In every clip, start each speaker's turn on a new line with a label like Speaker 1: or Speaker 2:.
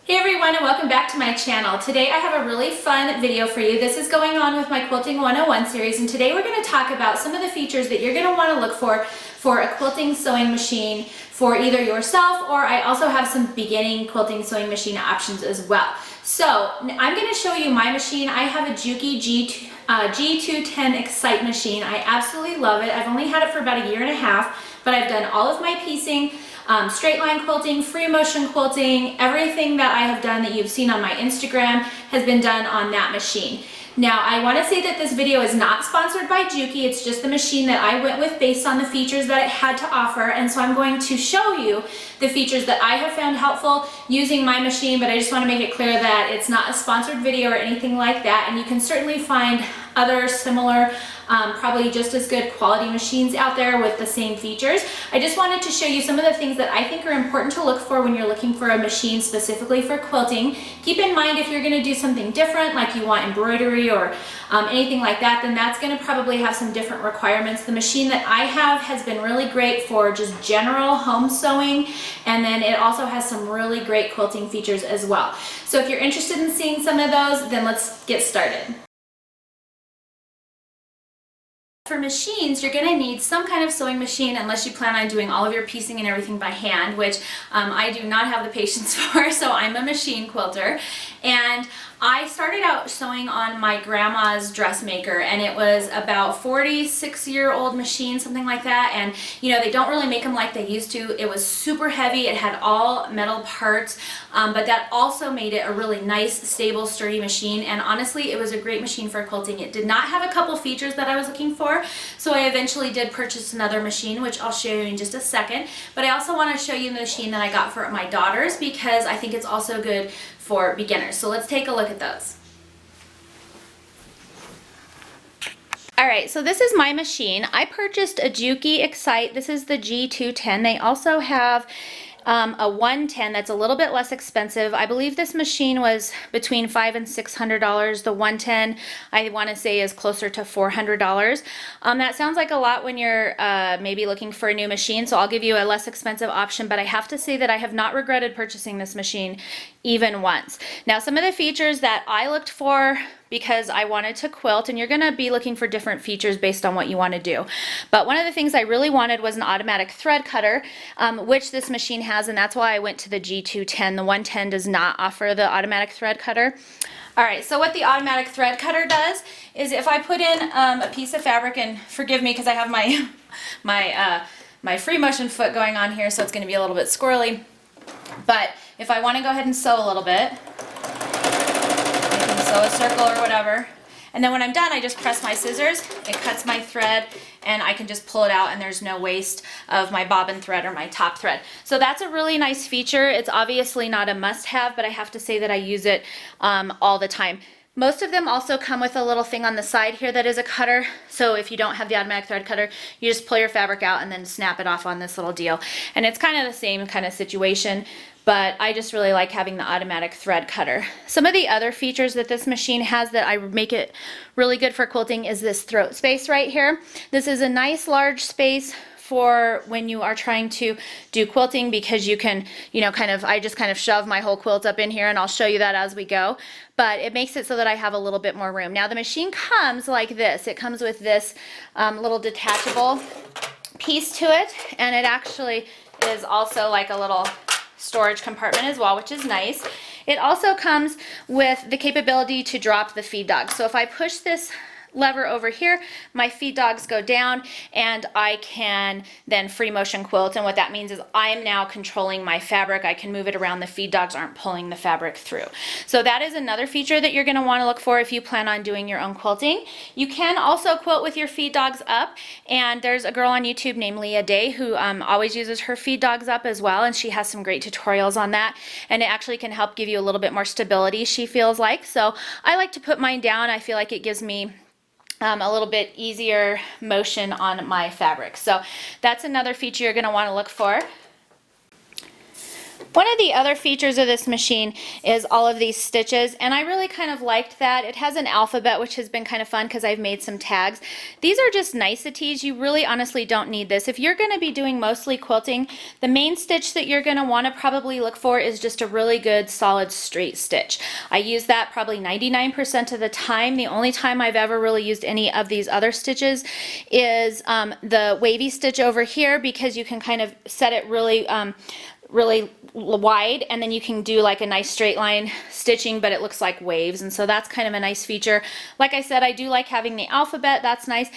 Speaker 1: Hey everyone, and welcome back to my channel. Today I have a really fun video for you. This is going on with my Quilting 101 series, and today we're going to talk about some of the features that you're going to want to look for a quilting sewing machine for either yourself, or I also have some beginning quilting sewing machine options as well. So I'm going to show you my machine. I have a Juki G-210 Excite machine. I absolutely love it. I've only had it for about a year and a half, but I've done all of my piecing, straight line quilting, free motion quilting, everything that I have done that you've seen on my Instagram has been done on that machine. Now, I want to say that this video is not sponsored by Juki. It's just the machine that I went with based on the features that it had to offer, and so I'm going to show you the features that I have found helpful using my machine, but I just want to make it clear that it's not a sponsored video or anything like that, and you can certainly find other similar probably just as good quality machines out there with the same features. I just wanted to show you some of the things that I think are important to look for when you're looking for a machine specifically for quilting. Keep in mind, if you're going to do something different, like you want embroidery or anything like that, then that's going to probably have some different requirements. The machine that I have has been really great for just general home sewing, and then it also has some really great quilting features as well. So if you're interested in seeing some of those, then let's get started. For machines, you're going to need some kind of sewing machine unless you plan on doing all of your piecing and everything by hand, which I do not have the patience for, so I'm a machine quilter. And I started out sewing on my grandma's dressmaker, and it was about 46-year-old machine, something like that, and you know, they don't really make them like they used to. It was super heavy, it had all metal parts, but that also made it a really nice, stable, sturdy machine, and honestly, it was a great machine for quilting. It did not have a couple features that I was looking for, so I eventually did purchase another machine, which I'll show you in just a second, but I also want to show you the machine that I got for my daughters because I think it's also good for beginners. So let's take a look at those. Alright, so this is my machine. I purchased a Juki Excite. This is the G-210. They also have a 110 that's a little bit less expensive. I believe this machine was between $500 and $600. The 110 I want to say is closer to $400. That sounds like a lot when you're maybe looking for a new machine, so I'll give you a less expensive option, but I have to say that I have not regretted purchasing this machine even once. Now, some of the features that I looked for because I wanted to quilt, and you're going to be looking for different features based on what you want to do. But one of the things I really wanted was an automatic thread cutter, which this machine has, and that's why I went to the G210. The 110 does not offer the automatic thread cutter. Alright, so what the automatic thread cutter does is if I put in a piece of fabric, and forgive me because I have my free motion foot going on here, so it's going to be a little bit squirrely, but if I want to go ahead and sew a little bit, sew a circle or whatever, and then when I'm done I just press my scissors, it cuts my thread, and I can just pull it out and there's no waste of my bobbin thread or my top thread. So that's a really nice feature. It's obviously not a must-have, but I have to say that I use it all the time. Most of them also come with a little thing on the side here that is a cutter, so if you don't have the automatic thread cutter, you just pull your fabric out and then snap it off on this little deal. And it's kind of the same kind of situation, but I just really like having the automatic thread cutter. Some of the other features that this machine has that I make it really good for quilting is this throat space right here. This is a nice large space for when you are trying to do quilting, because you can, you know, I just kind of shove my whole quilt up in here, and I'll show you that as we go, but it makes it so that I have a little bit more room. Now the machine comes like this. It comes with this little detachable piece to it, and it actually is also like a little storage compartment as well, which is nice. It also comes with the capability to drop the feed dog. So if I push this lever over here, my feed dogs go down, and I can then free motion quilt, and what that means is I am now controlling my fabric. I can move it around. The feed dogs aren't pulling the fabric through. So that is another feature that you're going to want to look for if you plan on doing your own quilting. You can also quilt with your feed dogs up, and there's a girl on YouTube named Leah Day who always uses her feed dogs up as well, and she has some great tutorials on that, and it actually can help give you a little bit more stability, she feels like. So I like to put mine down. I feel like it gives me a little bit easier motion on my fabric. So that's another feature you're going to want to look for. One of the other features of this machine is all of these stitches, and I really kind of liked that. It has an alphabet, which has been kind of fun because I've made some tags. These are just niceties. You really honestly don't need this. If you're going to be doing mostly quilting, the main stitch that you're going to want to probably look for is just a really good solid straight stitch. I use that probably 99% of the time. The only time I've ever really used any of these other stitches is the wavy stitch over here, because you can kind of set it really wide, and then you can do like a nice straight line stitching, but it looks like waves, and so that's kind of a nice feature. Like I said, I do like having the alphabet. That's nice.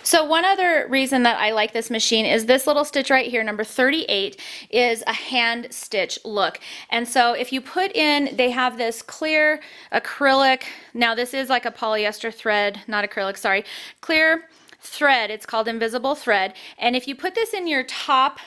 Speaker 1: So one other reason that I like this machine is this little stitch right here, number 38, is a hand stitch look. And so if you put in, they have this clear acrylic, now this is like a polyester thread, not acrylic, sorry, clear thread. It's called invisible thread. And if you put this in your top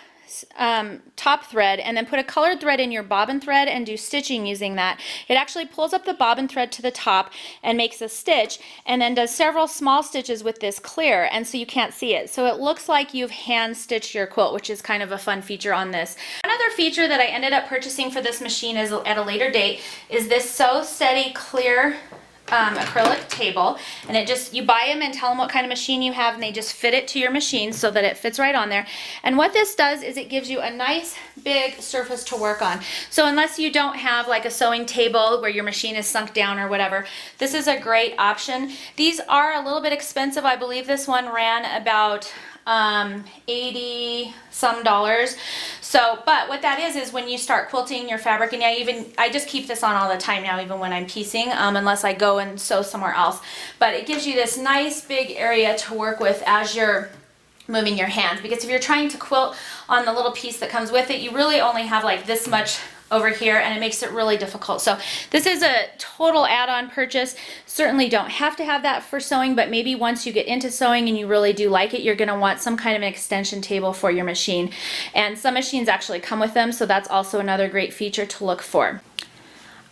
Speaker 1: thread and then put a colored thread in your bobbin thread and do stitching using that, it actually pulls up the bobbin thread to the top and makes a stitch, and then does several small stitches with this clear, and so you can't see it. So it looks like you've hand stitched your quilt, which is kind of a fun feature on this. Another feature that I ended up purchasing for this machine is at a later date is this So Steady clear acrylic table, and it just, you buy them and tell them what kind of machine you have, and they just fit it to your machine so that it fits right on there. And what this does is it gives you a nice big surface to work on. So unless you don't have like a sewing table where your machine is sunk down or whatever, this is a great option. These are a little bit expensive. I believe this one ran about $80 some. So, but what that is when you start quilting your fabric, and I just keep this on all the time now, even when I'm piecing, unless I go and sew somewhere else. But it gives you this nice big area to work with as you're moving your hands, because if you're trying to quilt on the little piece that comes with it, you really only have like this much over here, and it makes it really difficult. So this is a total add-on purchase. Certainly don't have to have that for sewing, but maybe once you get into sewing and you really do like it, you're going to want some kind of an extension table for your machine. And some machines actually come with them, so that's also another great feature to look for.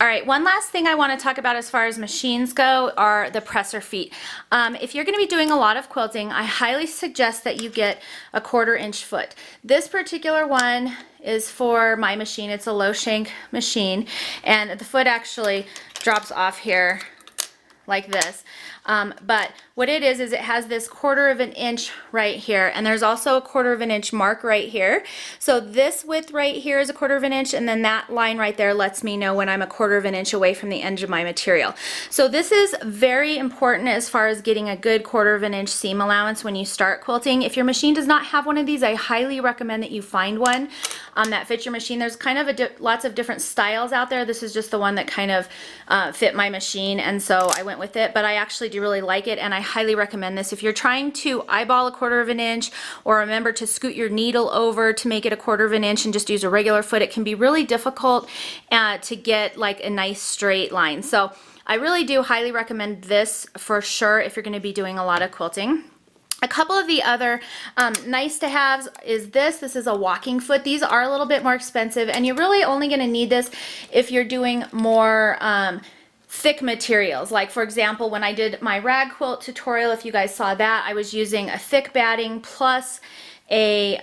Speaker 1: All right, one last thing I want to talk about as far as machines go are the presser feet. If you're going to be doing a lot of quilting, I highly suggest that you get a 1/4 inch foot. This particular one is for my machine. It's a low shank machine, and the foot actually drops off here like this. But what it is it has this 1/4 inch right here, and there's also a 1/4 inch mark right here. So this width right here is a 1/4 inch, and then that line right there lets me know when I'm a 1/4 inch away from the edge of my material. So this is very important as far as getting a good 1/4 inch seam allowance when you start quilting. If your machine does not have one of these, I highly recommend that you find one that fits your machine. There's kind of lots of different styles out there. This is just the one that kind of fit my machine, and so I went with it. But I actually do really like it, and I highly recommend this. If you're trying to eyeball a 1/4 inch, or remember to scoot your needle over to make it a 1/4 inch and just use a regular foot, it can be really difficult to get like a nice straight line. So I really do highly recommend this for sure if you're going to be doing a lot of quilting. A couple of the other nice to haves is this. This is a walking foot. These are a little bit more expensive, and you're really only going to need this if you're doing more thick materials. Like for example, when I did my rag quilt tutorial, if you guys saw that, I was using a thick batting plus a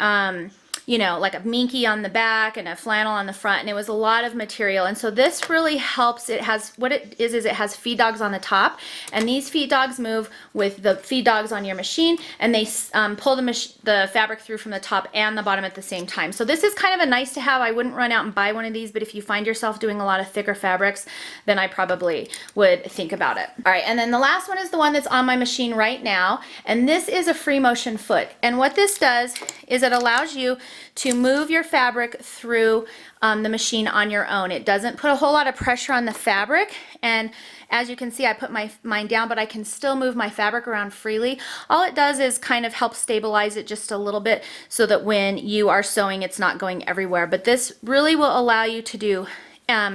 Speaker 1: you know, like a minky on the back and a flannel on the front, and it was a lot of material. And so this really helps. It has, what it is it has feed dogs on the top, and these feed dogs move with the feed dogs on your machine, and they pull the fabric through from the top and the bottom at the same time. So this is kind of a nice to have. I wouldn't run out and buy one of these, but if you find yourself doing a lot of thicker fabrics, then I probably would think about it. All right, and then the last one is the one that's on my machine right now, and this is a free motion foot. And what this does is it allows you to move your fabric through the machine on your own. It doesn't put a whole lot of pressure on the fabric, and as you can see, I put mine down, but I can still move my fabric around freely. All it does is kind of help stabilize it just a little bit so that when you are sewing, it's not going everywhere. But this really will allow you to do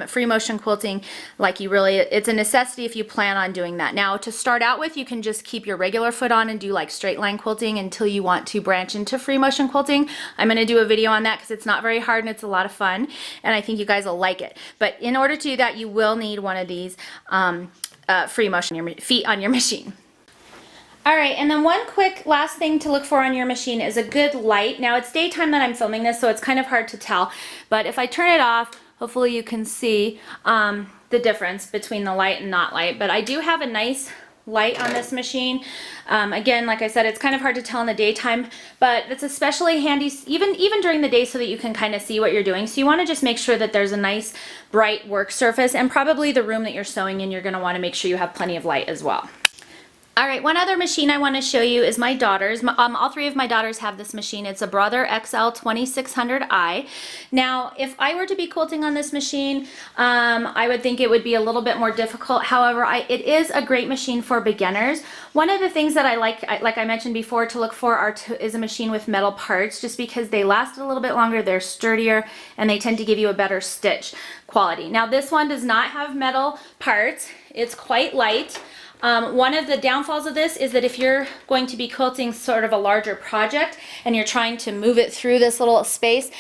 Speaker 1: free motion quilting like you really, it's a necessity if you plan on doing that. Now to start out with, you can just keep your regular foot on and do like straight line quilting until you want to branch into free motion quilting. I'm going to do a video on that because it's not very hard and it's a lot of fun, and I think you guys will like it. But in order to do that, you will need one of these free motion feet on your machine. All right, and then one quick last thing to look for on your machine is a good light. Now it's daytime that I'm filming this, so it's kind of hard to tell, but if I turn it off, hopefully you can see the difference between the light and not light. But I do have a nice light on this machine. Again, like I said, it's kind of hard to tell in the daytime, but it's especially handy even during the day so that you can kind of see what you're doing. So you want to just make sure that there's a nice bright work surface, and probably the room that you're sewing in, you're going to want to make sure you have plenty of light as well. All right, one other machine I want to show you is my daughter's. All three of my daughters have this machine. It's a Brother XL 2600i. Now, if I were to be quilting on this machine, I would think it would be a little bit more difficult. However, it is a great machine for beginners. One of the things that I like I mentioned before, to look for is a machine with metal parts, just because they last a little bit longer, they're sturdier, and they tend to give you a better stitch quality. Now, this one does not have metal parts. It's quite light. One of the downfalls of this is that if you're going to be quilting sort of a larger project and you're trying to move it through this little space,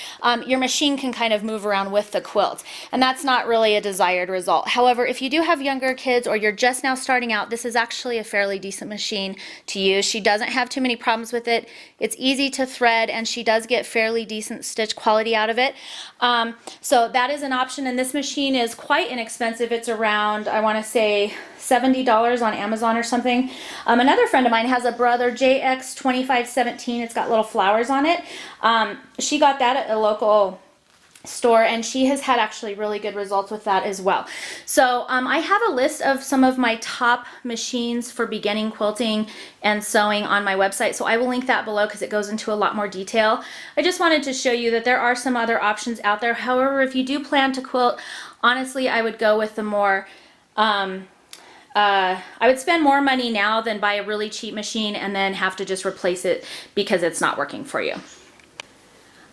Speaker 1: your machine can kind of move around with the quilt, and that's not really a desired result. However, if you do have younger kids or you're just now starting out, this is actually a fairly decent machine to use. She doesn't have too many problems with it. It's easy to thread, and she does get fairly decent stitch quality out of it. So that is an option, and this machine is quite inexpensive. It's around, I want to say, $70 on Amazon or something. Another friend of mine has a Brother JX 2517. It's got little flowers on it. She got that at a local store, and she has had actually really good results with that as well. So I have a list of some of my top machines for beginning quilting and sewing on my website, so I will link that below because it goes into a lot more detail. I just wanted to show you that there are some other options out there. However, if you do plan to quilt, honestly, I would go with the more I would spend more money now than buy a really cheap machine and then have to just replace it because it's not working for you.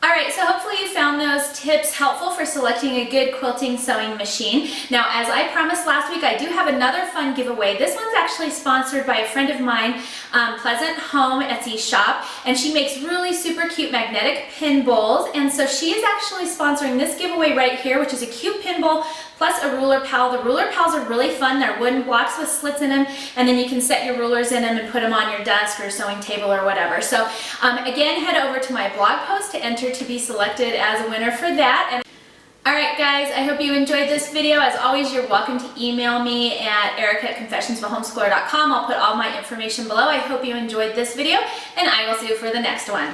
Speaker 1: Alright, so hopefully you found those tips helpful for selecting a good quilting sewing machine. Now, as I promised last week, I do have another fun giveaway. This one's actually sponsored by a friend of mine, Pleasant Home Etsy shop, and she makes really super cute magnetic pin bowls, and so she is actually sponsoring this giveaway right here, which is a cute pin bowl plus a ruler pal. The ruler pals are really fun. They're wooden blocks with slits in them, and then you can set your rulers in them and put them on your desk or sewing table or whatever. So again, head over to my blog post to enter to be selected as a winner for that. And alright guys, I hope you enjoyed this video. As always, you're welcome to email me at erica@confessionsofahomeschooler.com. I'll put all my information below. I hope you enjoyed this video, and I will see you for the next one.